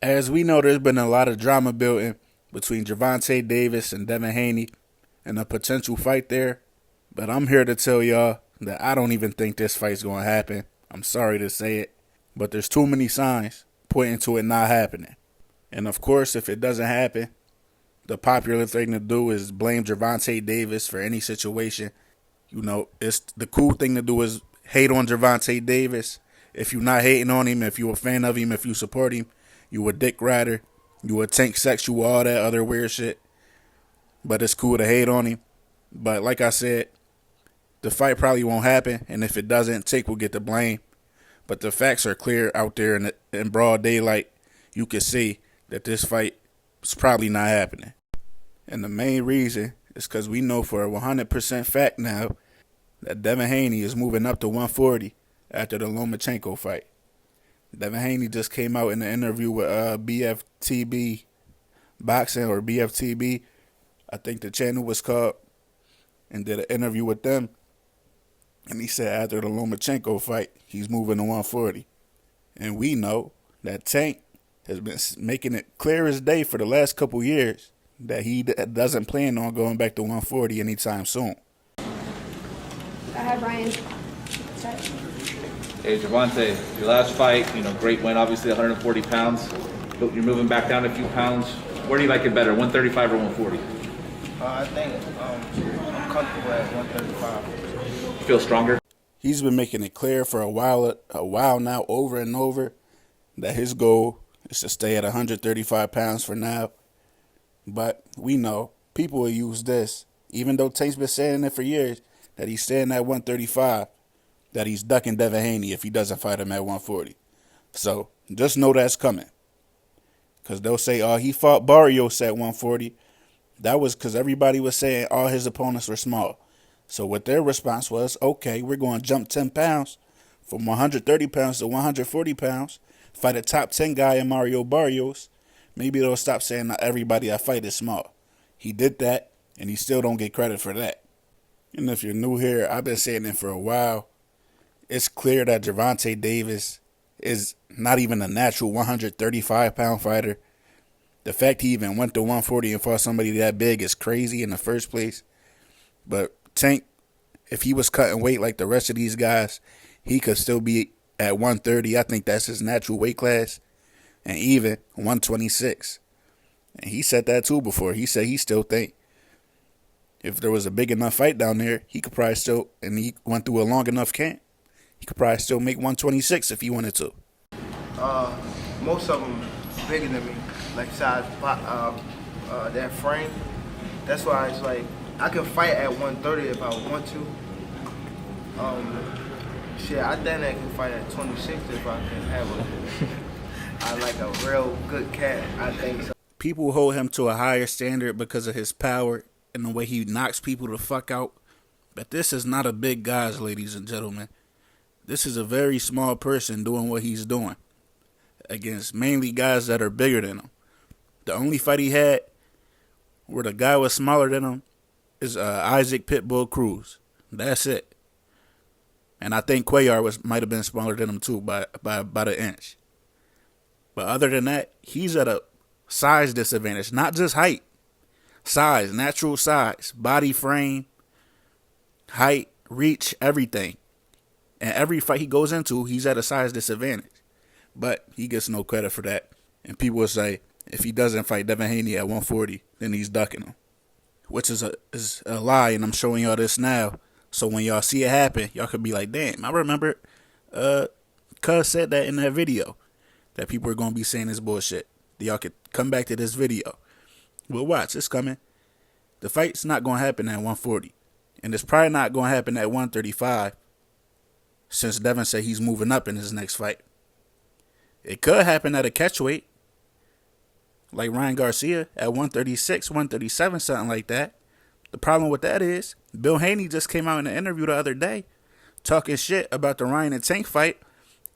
As we know, there's been a lot of drama building between Gervonta Davis and Devin Haney and a potential fight there. But I'm here to tell y'all that I don't even think this fight's going to happen. I'm sorry to say it, but there's too many signs pointing to it not happening. And of course, if it doesn't happen, the popular thing to do is blame Gervonta Davis for any situation. You know, it's the cool thing to do is hate on Gervonta Davis. If you're not hating on him, if you're a fan of him, if you support him, you a dick rider, you a tank sexual, all that other weird shit. But it's cool to hate on him. But like I said, the fight probably won't happen, and if it doesn't, Tank will get the blame. But the facts are clear out there in broad daylight. You can see that this fight is probably not happening. And the main reason is because we know for a 100% fact now that Devin Haney is moving up to 140 after the Lomachenko fight. Devin Haney just came out in an interview with BFTB Boxing, or BFTB, I think the channel was called, and did an interview with them. And he said after the Lomachenko fight, he's moving to 140. And we know that Tank has been making it clear as day for the last couple years that he doesn't plan on going back to 140 anytime soon. I have Ryan. Hey, Gervonta, your last fight, great win, obviously 140 pounds. But you're moving back down a few pounds. Where do you like it better, 135 or 140? I think I'm comfortable at 135. You feel stronger? He's been making it clear for a while now, over and over, that his goal is to stay at 135 pounds for now. But we know people will use this, even though Tank's been saying it for years, that he's staying at 135, that he's ducking Devin Haney if he doesn't fight him at 140. So just know that's coming. Because they'll say, oh, he fought Barrios at 140. That was because everybody was saying all his opponents were small. So what their response was, okay, we're going to jump 10 pounds from 130 pounds to 140 pounds, fight a top 10 guy in Mario Barrios. Maybe they'll stop saying not everybody I fight is small. He did that, and he still don't get credit for that. And if you're new here, I've been saying it for a while. It's clear that Gervonta Davis is not even a natural 135-pound fighter. The fact he even went to 140 and fought somebody that big is crazy in the first place. But Tank, if he was cutting weight like the rest of these guys, he could still be at 130. I think that's his natural weight class. And even 126. And he said that too before. He said he still think if there was a big enough fight down there, he could probably still, and he went through a long enough camp, he could probably still make 126 if he wanted to. Most of them bigger than me, like size, that frame. That's why it's like I can fight at 130 if I want to. I think I can fight at 26 if I can have I like a real good cat. I think so. People hold him to a higher standard because of his power and the way he knocks people the fuck out. But this is not a big guy, ladies and gentlemen. This is a very small person doing what he's doing against mainly guys that are bigger than him. The only fight he had where the guy was smaller than him is Isaac Pitbull Cruz. That's it. And I think Cuellar might have been smaller than him too by about an inch. But other than that, he's at a size disadvantage. Not just height. Size, natural size, body frame, height, reach, everything. And every fight he goes into, he's at a size disadvantage. But he gets no credit for that. And people will say, if he doesn't fight Devin Haney at 140, then he's ducking him. Which is a lie, and I'm showing y'all this now. So when y'all see it happen, y'all could be like, damn, I remember Cuz said that in that video. That people are going to be saying this bullshit. Y'all could come back to this video. Well, watch. It's coming. The fight's not going to happen at 140. And it's probably not going to happen at 135. Since Devin said he's moving up in his next fight. It could happen at a catchweight. Like Ryan Garcia at 136, 137, something like that. The problem with that is Bill Haney just came out in an interview the other day talking shit about the Ryan and Tank fight.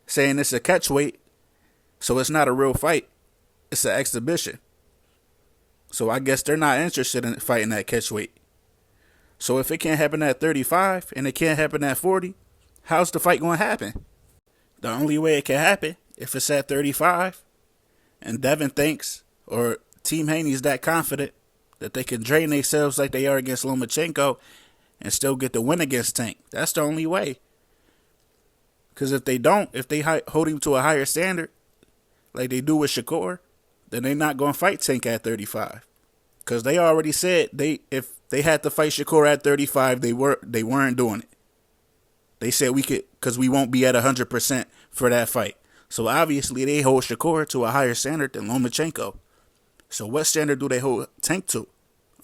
Saying it's a catchweight. So it's not a real fight. It's an exhibition. So I guess they're not interested in fighting at catchweight. So if it can't happen at 35 and it can't happen at 40, how's the fight going to happen? The only way it can happen, if it's at 35, And Devin thinks, or Team Haney's that confident that they can drain themselves like they are against Lomachenko and still get the win against Tank. That's the only way. Because if they don't, if they hold him to a higher standard, like they do with Shakur, then they're not going to fight Tank at 35. Because they already said if they had to fight Shakur at 35, they weren't doing it. They said we could, because we won't be at 100% for that fight. So obviously they hold Shakur to a higher standard than Lomachenko. So what standard do they hold Tank to?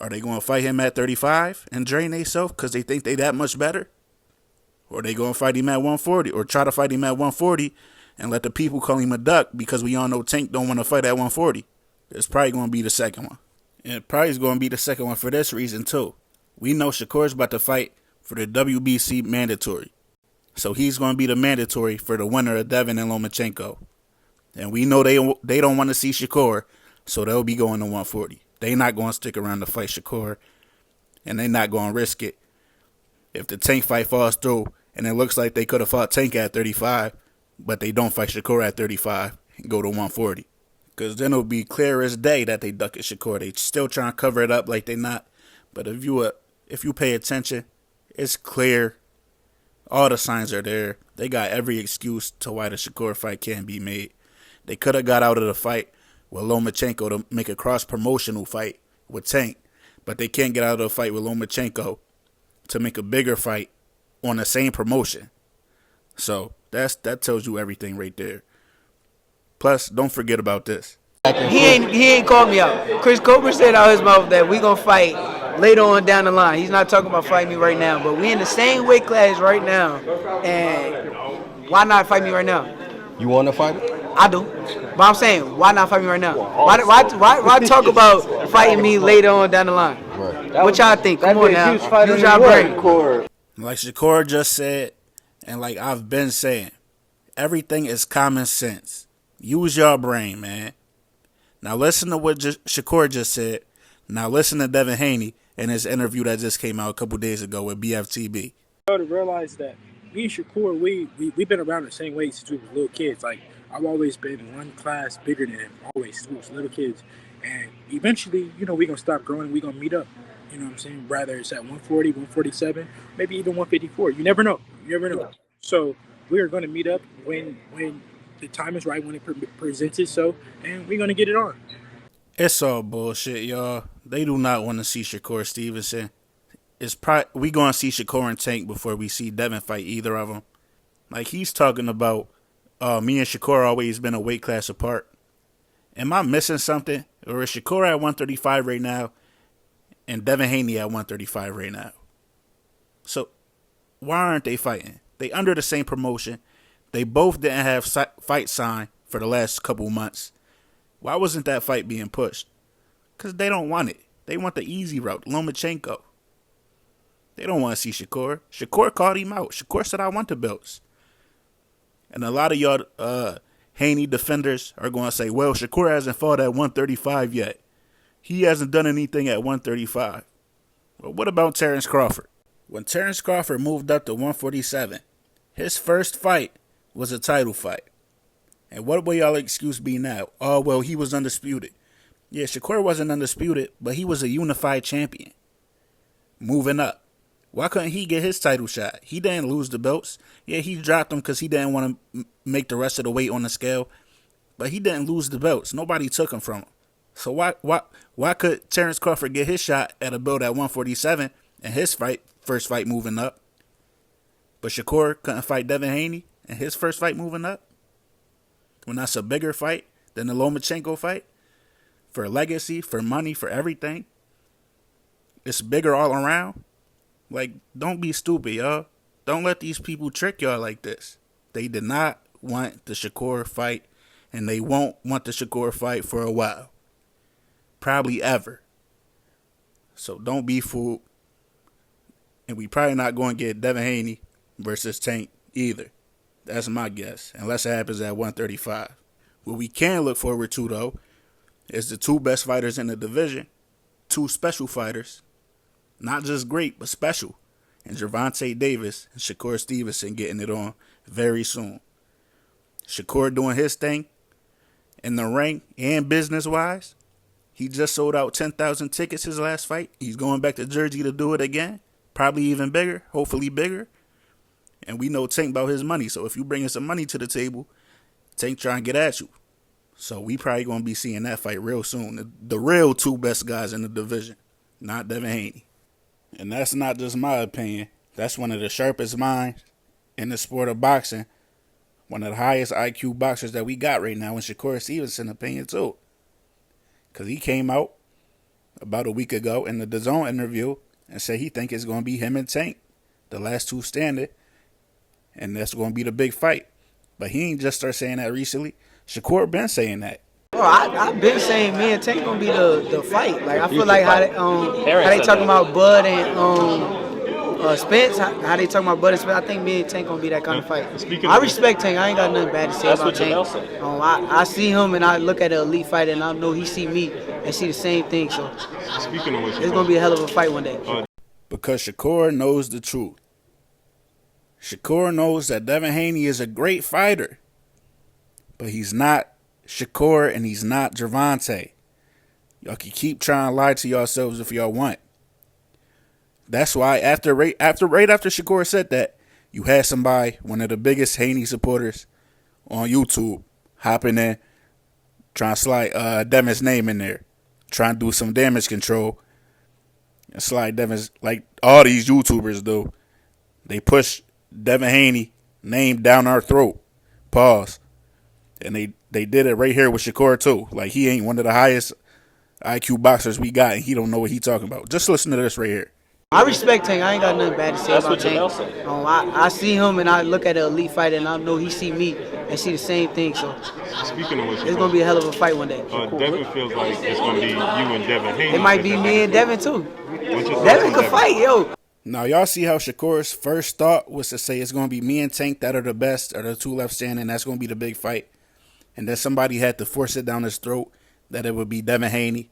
Are they going to fight him at 35 and drain themselves because they think they that much better? Or are they going to fight him at 140 or try to fight him at 140 and let the people call him a duck because we all know Tank don't want to fight at 140? It's probably going to be the second one. And it probably is going to be the second one for this reason too. We know Shakur's about to fight for the WBC mandatory. So he's going to be the mandatory for the winner of Devin and Lomachenko. And we know they don't want to see Shakur, so they'll be going to 140. They're not going to stick around to fight Shakur, and they're not going to risk it. If the Tank fight falls through, and it looks like they could have fought Tank at 35, but they don't fight Shakur at 35 and go to 140. Because then it'll be clear as day that they duck at Shakur. They still trying to cover it up like they not. But if you pay attention, it's clear. All the signs are there. They got every excuse to why the Shakur fight can't be made. They could have got out of the fight with Lomachenko to make a cross-promotional fight with Tank, but they can't get out of the fight with Lomachenko to make a bigger fight on the same promotion. So that tells you everything right there. Plus, don't forget about this. He ain't called me out. Chris Colbert said out his mouth that we gonna fight later on down the line. He's not talking about fighting me right now, but we in the same weight class right now, and why not fight me right now? You want to fight? I do, but I'm saying, why not fight me right now? Why talk about fighting me later on down the line? Right. What y'all think? Come on now, use y'all brain. Like Shakur just said, and like I've been saying, everything is common sense. Use your brain, man. Now listen to what Shakur just said. Now listen to Devin Haney in his interview that just came out a couple days ago with BFTB. To realize that me and Shakur, we've been around the same way since we were little kids. Like, I've always been one class bigger than him, always, since we was little kids. And eventually, we're going to stop growing and we're going to meet up. You know what I'm saying? Rather it's at 140, 147, maybe even 154. You never know. So we're going to meet up when the time is right, when it presents itself, and we're going to get it on. It's all bullshit, y'all. They do not want to see Shakur Stevenson. We going to see Shakur and Tank before we see Devin fight either of them. Like, he's talking about me and Shakur always been a weight class apart. Am I missing something? Or is Shakur at 135 right now and Devin Haney at 135 right now? So why aren't they fighting? They under the same promotion. They both didn't have fight sign for the last couple months. Why wasn't that fight being pushed? Because they don't want it. They want the easy route, Lomachenko. They don't want to see Shakur. Shakur called him out. Shakur said, I want the belts. And a lot of y'all Haney defenders are going to say, well, Shakur hasn't fought at 135 yet. He hasn't done anything at 135. Well, what about Terrence Crawford? When Terrence Crawford moved up to 147, his first fight was a title fight. And what will y'all excuse be now? Oh, well, he was undisputed. Yeah, Shakur wasn't undisputed, but he was a unified champion. Moving up. Why couldn't he get his title shot? He didn't lose the belts. Yeah, he dropped them because he didn't want to make the rest of the weight on the scale. But he didn't lose the belts. Nobody took them from him. So why could Terrence Crawford get his shot at a belt at 147 and his first fight moving up? But Shakur couldn't fight Devin Haney in his first fight moving up? When that's a bigger fight than the Lomachenko fight? For legacy, for money, for everything? It's bigger all around? Like, don't be stupid, y'all. Don't let these people trick y'all like this. They did not want the Shakur fight, and they won't want the Shakur fight for a while. Probably ever. So don't be fooled. And we probably not going to get Devin Haney versus Tank either. That's my guess, unless it happens at 135. What we can look forward to, though, is the two best fighters in the division. Two special fighters. Not just great, but special. And Gervonta Davis and Shakur Stevenson getting it on very soon. Shakur doing his thing, in the ring and business-wise. He just sold out 10,000 tickets his last fight. He's going back to Jersey to do it again. Probably even bigger, hopefully bigger. And we know Tank about his money. So if you bringing some money to the table, Tank trying to get at you. So we probably going to be seeing that fight real soon. The real two best guys in the division, not Devin Haney. And that's not just my opinion. That's one of the sharpest minds in the sport of boxing. One of the highest IQ boxers that we got right now, in Shakur Stevenson opinion too. Because he came out about a week ago in the DAZN interview and said he think it's going to be him and Tank, the last two standing, and that's going to be the big fight. But he ain't just start saying that recently. Shakur been saying that. Well, I've been saying me and Tank gonna be the fight. Like I feel like how they talking about Bud and Spence, how they talking about Bud and Spence. I think me and Tank gonna be that kind of fight. I respect Tank. I ain't got nothing bad to say about Tank. I see him and I look at an elite fighter and I know he see me and see the same thing. So Speaking of which, it's gonna be a hell of a fight one day. Because Shakur knows the truth. Shakur knows that Devin Haney is a great fighter, but he's not Shakur and he's not Gervonta. Y'all can keep trying to lie to yourselves if y'all want. That's why right after Shakur said that, you had somebody, one of the biggest Haney supporters on YouTube, hopping in, trying to slide Devin's name in there, trying to do some damage control, and slide Devin's, like all these YouTubers do. They push Devin Haney name down our throat. Pause. And they did it right here with Shakur too. Like he ain't one of the highest IQ boxers we got, and he don't know what he talking about. Just listen to this right here. I respect Tank. I ain't got nothing bad to say about Tank. I see him and I look at an elite fighter and I know he see me and see the same thing. So Speaking of which, it's gonna be a hell of a fight one day. Devin feels like it's gonna be you and Devin Haney. It might be me and Devin too. What's your Devin thoughts on could fight, yo. Now, y'all see how Shakur's first thought was to say it's going to be me and Tank that are the best, or the two left standing. That's going to be the big fight. And then somebody had to force it down his throat that it would be Devin Haney.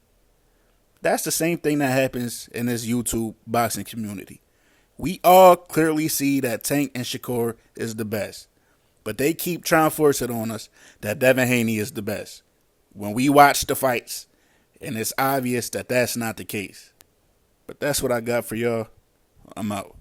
That's the same thing that happens in this YouTube boxing community. We all clearly see that Tank and Shakur is the best. But they keep trying to force it on us that Devin Haney is the best. When we watch the fights, and it's obvious that that's not the case. But that's what I got for y'all. I'm out.